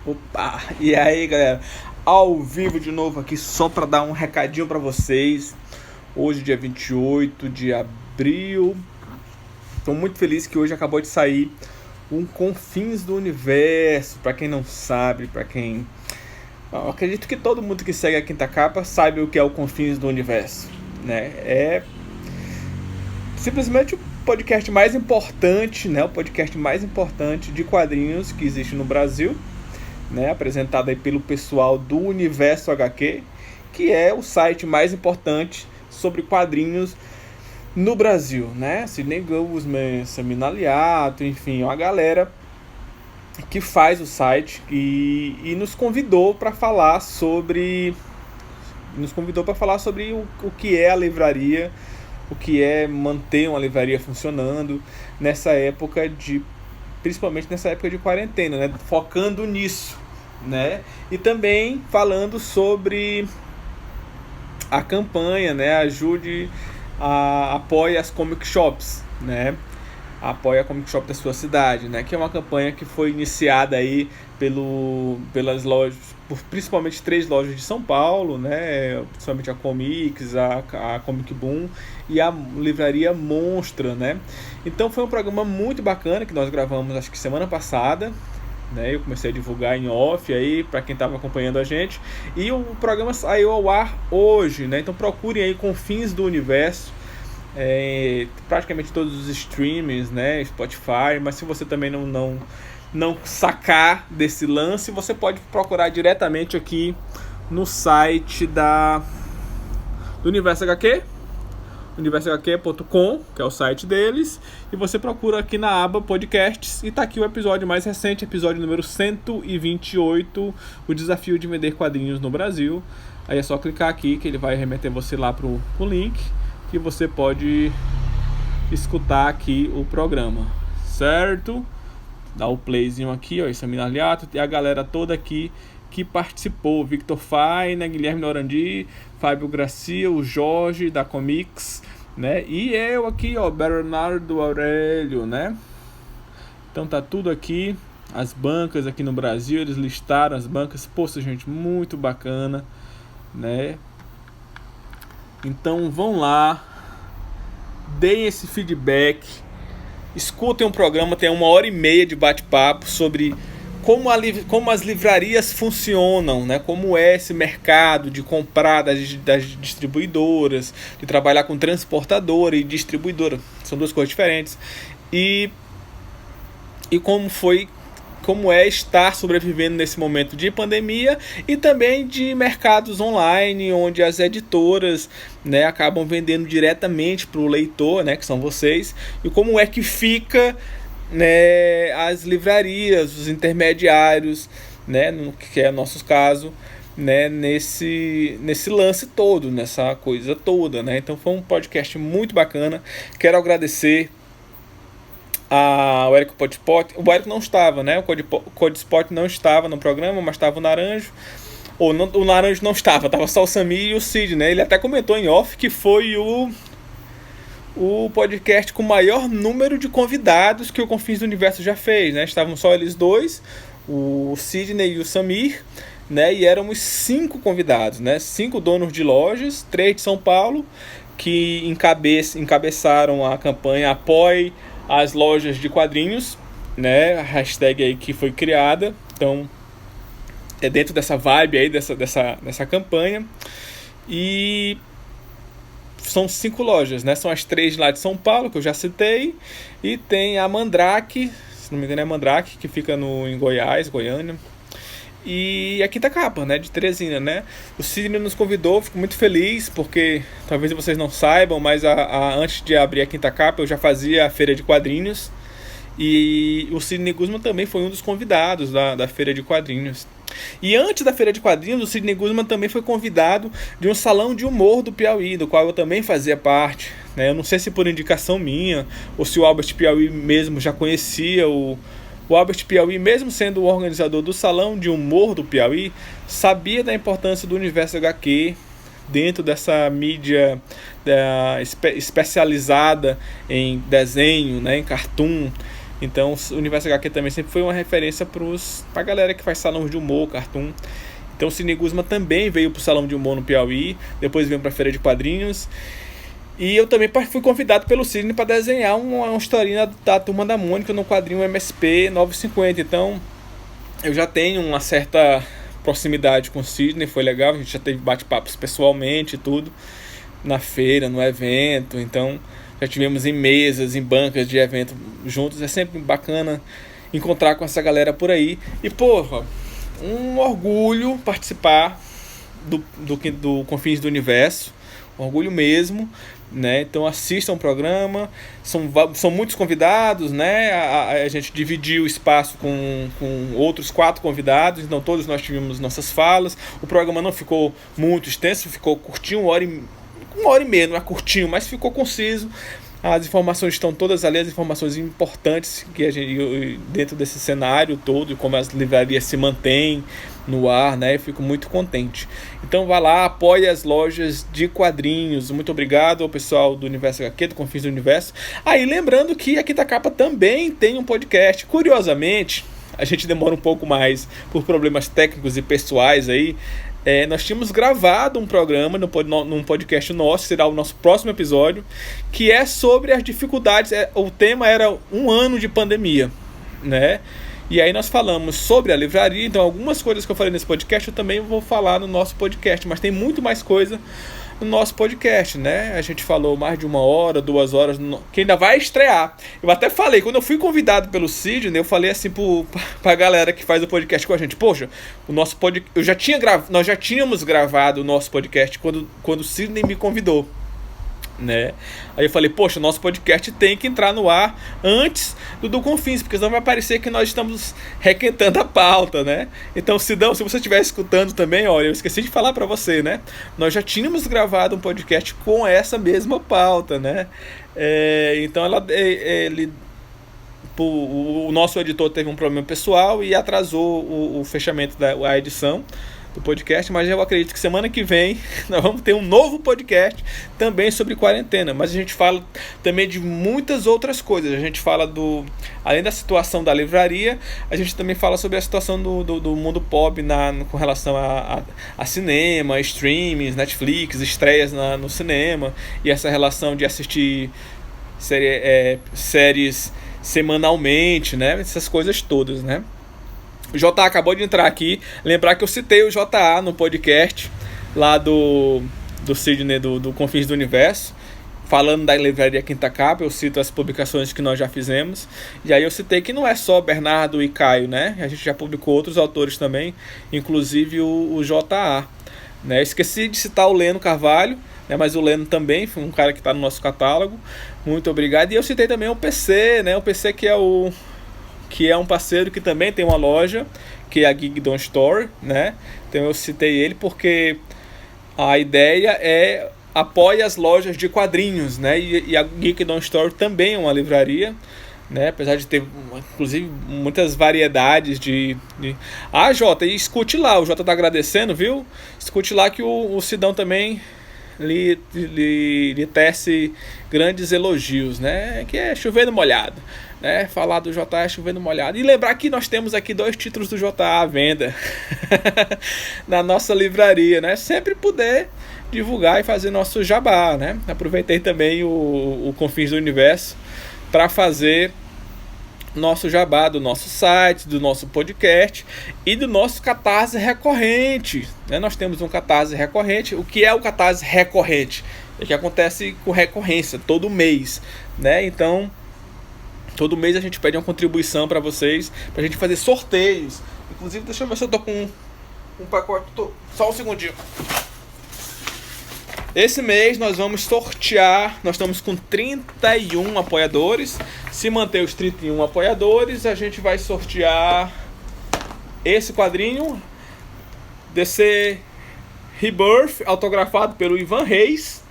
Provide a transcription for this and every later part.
Opa! E aí, galera? Ao vivo de novo aqui, só para dar um recadinho para vocês. Hoje, dia 28 de abril. Estou muito feliz que hoje acabou de sair um Confins do Universo. Para quem não sabe, para quem... Eu acredito que todo mundo que segue a Quinta Capa sabe o que é o Confins do Universo, né? É simplesmente o podcast mais importante, né? O podcast mais importante de quadrinhos que existe no Brasil, né? Apresentado aí pelo pessoal do Universo HQ, que é o site mais importante sobre quadrinhos no Brasil, né? Sidney Guzman, Samina Aliato, enfim, uma galera que faz o site e nos convidou para falar sobre o que é a livraria, o que é manter uma livraria funcionando nessa época principalmente nessa época de quarentena, né? Focando nisso, né? E também falando sobre a campanha, né? Apoie as comic shops, né? Apoie a comic shop da sua cidade, né? Que é uma campanha que foi iniciada aí pelas lojas, principalmente 3 lojas de São Paulo, né? Principalmente a Comics, a Comic Boom e a livraria Monstra, né? Então foi um programa muito bacana que nós gravamos, acho que semana passada, né? Eu comecei a divulgar em off aí para quem estava acompanhando a gente, e o programa saiu ao ar hoje, né? Então procurem aí Confins do Universo, praticamente todos os streamings, né? Spotify, mas se você também não sacar desse lance, você pode procurar diretamente aqui no site do Universo HQ, universohq.com, que é o site deles, e você procura aqui na aba podcasts, e tá aqui o episódio mais recente, episódio número 128, o desafio de vender quadrinhos no Brasil. Aí é só clicar aqui que ele vai remeter você lá pro link, que você pode escutar aqui o programa, certo? Dá o playzinho aqui, ó, Samina Aliato e a galera toda aqui que participou: Victor Faina, Guilherme Norandi, Fábio Gracia, o Jorge da Comics, né? E eu aqui, ó, Bernardo Aurélio, né? Então tá tudo aqui, as bancas aqui no Brasil, eles listaram as bancas. Poxa, gente, muito bacana, né? Então vão lá, deem esse feedback, escutem um programa, tem 1h30 de bate-papo sobre como as livrarias funcionam, né? Como é esse mercado de comprar das distribuidoras, de trabalhar com transportadora e distribuidora, são duas coisas diferentes, e como é estar sobrevivendo nesse momento de pandemia, e também de mercados online, onde as editoras, né, acabam vendendo diretamente para o leitor, né, que são vocês, e como é que fica, né, as livrarias, os intermediários, né, que é o nosso caso, né, nesse lance todo, nessa coisa toda, né? Então foi um podcast muito bacana. Quero agradecer o Érico Codespot. O Érico não estava, né? O Codespot não estava no programa, mas estava o Naranjo. O Naranjo não estava só o Samir e o Cid, né? Ele até comentou em off que foi o podcast com o maior número de convidados que o Confins do Universo já fez, né? Estavam só eles dois, o Sidney e o Samir, né? E éramos 5 convidados, né? 5 donos de lojas, 3 de São Paulo, que encabeçaram a campanha Apoie as lojas de quadrinhos, né? A hashtag aí que foi criada. Então é dentro dessa vibe aí, dessa campanha. E são 5 lojas, né? São as 3 lá de São Paulo, que eu já citei, e tem a Mandrake, se não me engano é a Mandrake, que fica em Goiás, Goiânia, e a Quinta Capa, né, de Teresina, né? O Sidney nos convidou, fico muito feliz, porque talvez vocês não saibam, mas antes de abrir a Quinta Capa eu já fazia a feira de quadrinhos, e o Sidney Guzman também foi um dos convidados da feira de quadrinhos. E antes da feira de quadrinhos, o Sidney Guzman também foi convidado de um salão de humor do Piauí, do qual eu também fazia parte, né? Eu não sei se por indicação minha, ou se o Albert Piauí mesmo já conhecia o Albert Piauí, mesmo sendo o organizador do salão de humor do Piauí, sabia da importância do Universo HQ dentro dessa mídia especializada em desenho, né, em cartoon, Então o Universo HQ também sempre foi uma referência pra galera que faz salão de humor, cartoon. Então o Sidney Guzman também veio pro salão de humor no Piauí, depois veio pra feira de quadrinhos. E eu também fui convidado pelo Sidney para desenhar uma historinha da Turma da Mônica no quadrinho MSP 950. Então eu já tenho uma certa proximidade com o Sidney, foi legal, a gente já teve bate-papos pessoalmente e tudo, na feira, no evento. Então já tivemos em mesas, em bancas de evento juntos. É sempre bacana encontrar com essa galera por aí. E porra, um orgulho participar do Confins do Universo, um orgulho mesmo, né? Então assistam o programa, são muitos convidados, né? A gente dividiu o espaço com outros 4 convidados, então todos nós tivemos nossas falas. O programa não ficou muito extenso, ficou curtinho, uma hora e meia, não é curtinho, mas ficou conciso. As informações estão todas ali, as informações importantes que a gente, dentro desse cenário todo, como as livrarias se mantêm no ar, né? Eu fico muito contente. Então vá lá, apoie as lojas de quadrinhos. Muito obrigado ao pessoal do Universo HQ, do Confins do Universo. Aí lembrando que a Quinta Capa também tem um podcast. Curiosamente, a gente demora um pouco mais por problemas técnicos e pessoais aí. Nós tínhamos gravado um programa num podcast nosso, será o nosso próximo episódio, que é sobre as dificuldades. O tema era 1 ano de pandemia, né? E aí nós falamos sobre a livraria. Então algumas coisas que eu falei nesse podcast eu também vou falar no nosso podcast, mas tem muito mais coisa no nosso podcast, né? A gente falou mais de 1 hora, 2 horas, que ainda vai estrear. Eu até falei, quando eu fui convidado pelo Sidney, eu falei assim pra galera que faz o podcast com a gente: poxa, o nosso podcast, nós já tínhamos gravado o nosso podcast quando o Sidney me convidou, né? Aí eu falei, poxa, nosso podcast tem que entrar no ar antes do Confins, porque senão vai parecer que nós estamos requentando a pauta, né? Então, Sidão, se você estiver escutando também, olha, eu esqueci de falar para você, né? Nós já tínhamos gravado um podcast com essa mesma pauta, né? Então o nosso editor teve um problema pessoal e atrasou o fechamento da edição do podcast, mas eu acredito que semana que vem nós vamos ter um novo podcast também sobre quarentena, mas a gente fala também de muitas outras coisas. A gente fala além da situação da livraria, a gente também fala sobre a situação do mundo pop com relação a cinema, streamings, Netflix, estreias no cinema, e essa relação de assistir séries semanalmente, né? Essas coisas todas, né? O JA acabou de entrar aqui. Lembrar que eu citei o JA no podcast lá do Sidney, do Confins do Universo, falando da livraria Quinta Capa. Eu cito as publicações que nós já fizemos. E aí eu citei que não é só Bernardo e Caio, né? A gente já publicou outros autores também, inclusive o JA, né? Esqueci de citar o Leno Carvalho, né? Mas o Leno também foi um cara que está no nosso catálogo. Muito obrigado. E eu citei também o PC, né? O PC que é um parceiro que também tem uma loja, que é a Geekdom Store, né? Então eu citei ele porque a ideia é apoie as lojas de quadrinhos, né? E a Geekdom Store também é uma livraria, né? Apesar de ter, inclusive, muitas variedades Jota, e escute lá, o Jota tá agradecendo, viu? Escute lá que o Sidão também lhe tece grandes elogios, né? Que é chovendo molhado, né? Falar do JA é chovendo molhado. E lembrar que nós temos aqui 2 títulos do JA à venda na nossa livraria, né? Sempre poder divulgar e fazer nosso jabá, né? Aproveitei também o Confins do Universo para fazer nosso jabá do nosso site, do nosso podcast e do nosso Catarse recorrente, né? Nós temos um Catarse recorrente. O que é o Catarse recorrente? É que acontece com recorrência, todo mês, né? Então, todo mês a gente pede uma contribuição para vocês, pra gente fazer sorteios. Inclusive, deixa eu ver se eu tô com um pacote. Só um segundinho. Esse mês nós vamos sortear, nós estamos com 31 apoiadores. Se manter os 31 apoiadores, a gente vai sortear esse quadrinho DC Rebirth, autografado pelo Ivan Reis,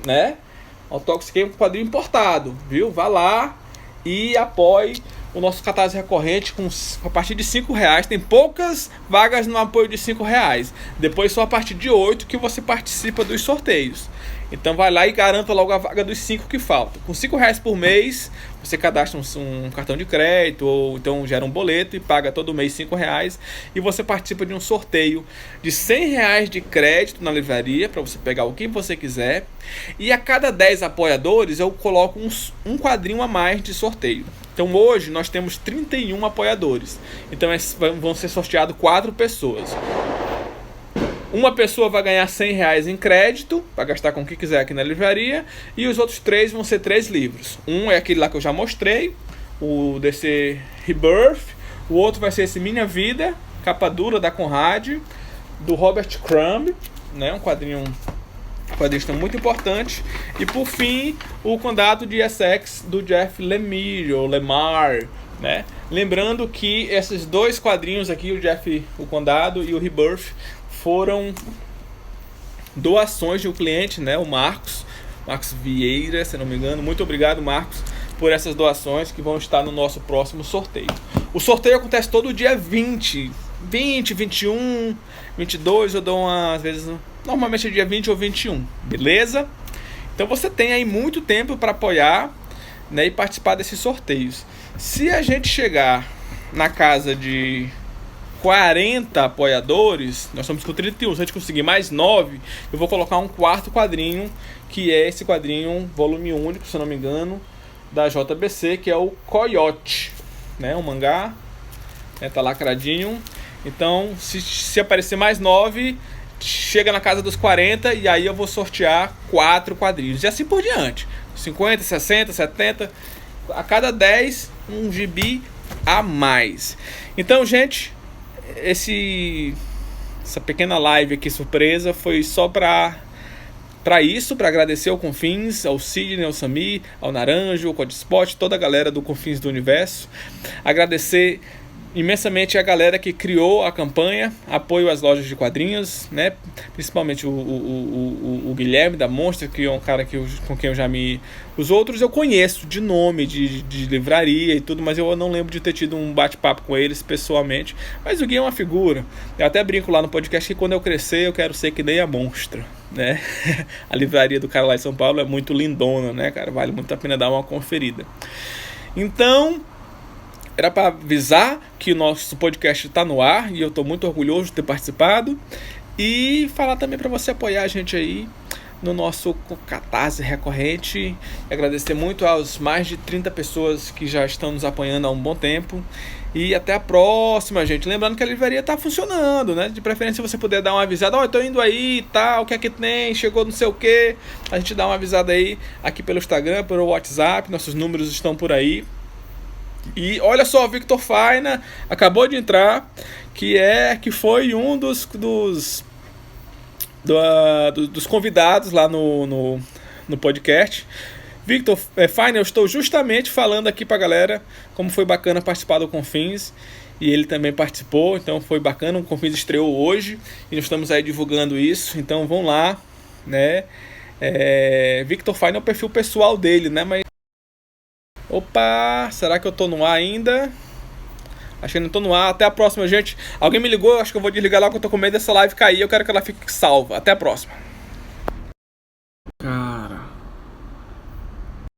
né? Autógrafo, que é um quadrinho importado, viu? Vá lá e apoie o nosso Catarse recorrente a partir de R$5. Tem poucas vagas no apoio de R$5. Depois só a partir de 8 que você participa dos sorteios. Então vai lá e garanta logo a vaga dos 5 que faltam. Com R$ 5 por mês, você cadastra um cartão de crédito ou então gera um boleto e paga todo mês R$ 5 e você participa de um sorteio de R$ 100 de crédito na livraria para você pegar o que você quiser. E a cada 10 apoiadores eu coloco um quadrinho a mais de sorteio. Então hoje nós temos 31 apoiadores. Então vão ser sorteados 4 pessoas. Uma pessoa vai ganhar R$ 100 em crédito para gastar com o que quiser aqui na livraria, e os outros 3 vão ser 3 livros. Um é aquele lá que eu já mostrei, o DC Rebirth. O outro vai ser esse Minha Vida, capa dura da Conrad, do Robert Crumb, né? Um quadrinho muito importante. E por fim, o Condado de Essex do Jeff Lemire, né? Lembrando que esses 2 quadrinhos aqui, o Condado e o Rebirth, foram doações de um cliente, né? O Marcos Vieira, se não me engano. Muito obrigado, Marcos, por essas doações que vão estar no nosso próximo sorteio. O sorteio acontece todo dia 20, 21, 22, eu dou às vezes, normalmente é dia 20 ou 21, beleza? Então você tem aí muito tempo para apoiar, né, e participar desses sorteios. Se a gente chegar na casa de 40 apoiadores, nós estamos com 31, se a gente conseguir mais 9, eu vou colocar um 4º quadrinho, que é esse quadrinho, volume único, se eu não me engano, da JBC, que é o Coyote, né, um mangá, né, tá lacradinho. Então, se aparecer mais 9, chega na casa dos 40, e aí eu vou sortear 4 quadrinhos, e assim por diante, 50, 60, 70, a cada 10, um gibi a mais. Então, gente, essa pequena live aqui surpresa foi só para isso, para agradecer ao Confins, ao Sidney, ao Samir, ao Naranjo, ao Codespot, toda a galera do Confins do Universo. Agradecer imensamente a galera que criou a campanha, apoio às lojas de quadrinhos, né? Principalmente o Guilherme da Monster, que é um cara com quem eu já me... Os outros eu conheço de nome, de livraria e tudo, mas eu não lembro de ter tido um bate-papo com eles pessoalmente. Mas o Gui é uma figura. Eu até brinco lá no podcast que quando eu crescer eu quero ser que nem a Monster, né? A livraria do cara lá em São Paulo é muito lindona, né, cara? Vale muito a pena dar uma conferida. Então, era para avisar que o nosso podcast está no ar e eu estou muito orgulhoso de ter participado. E falar também para você apoiar a gente aí no nosso Catarse recorrente. E agradecer muito aos mais de 30 pessoas que já estão nos apoiando há um bom tempo. E até a próxima, gente. Lembrando que a livraria está funcionando, né? De preferência, se você puder dar uma avisada. Eu tô indo aí e tal, o que é que tem? Chegou não sei o que. A gente dá uma avisada aí aqui pelo Instagram, pelo WhatsApp. Nossos números estão por aí. E olha só, o Victor Faina acabou de entrar, que foi um dos convidados lá no podcast. Victor Faina, eu estou justamente falando aqui pra galera como foi bacana participar do Confins, e ele também participou, então foi bacana. O Confins estreou hoje e nós estamos aí divulgando isso, então vão lá, né? Victor Faina é o perfil pessoal dele, né? Mas opa, será que eu tô no ar ainda? Acho que não tô no ar. Até a próxima, gente. Alguém me ligou, acho que eu vou desligar lá, porque eu tô com medo dessa live cair. Eu quero que ela fique salva. Até a próxima.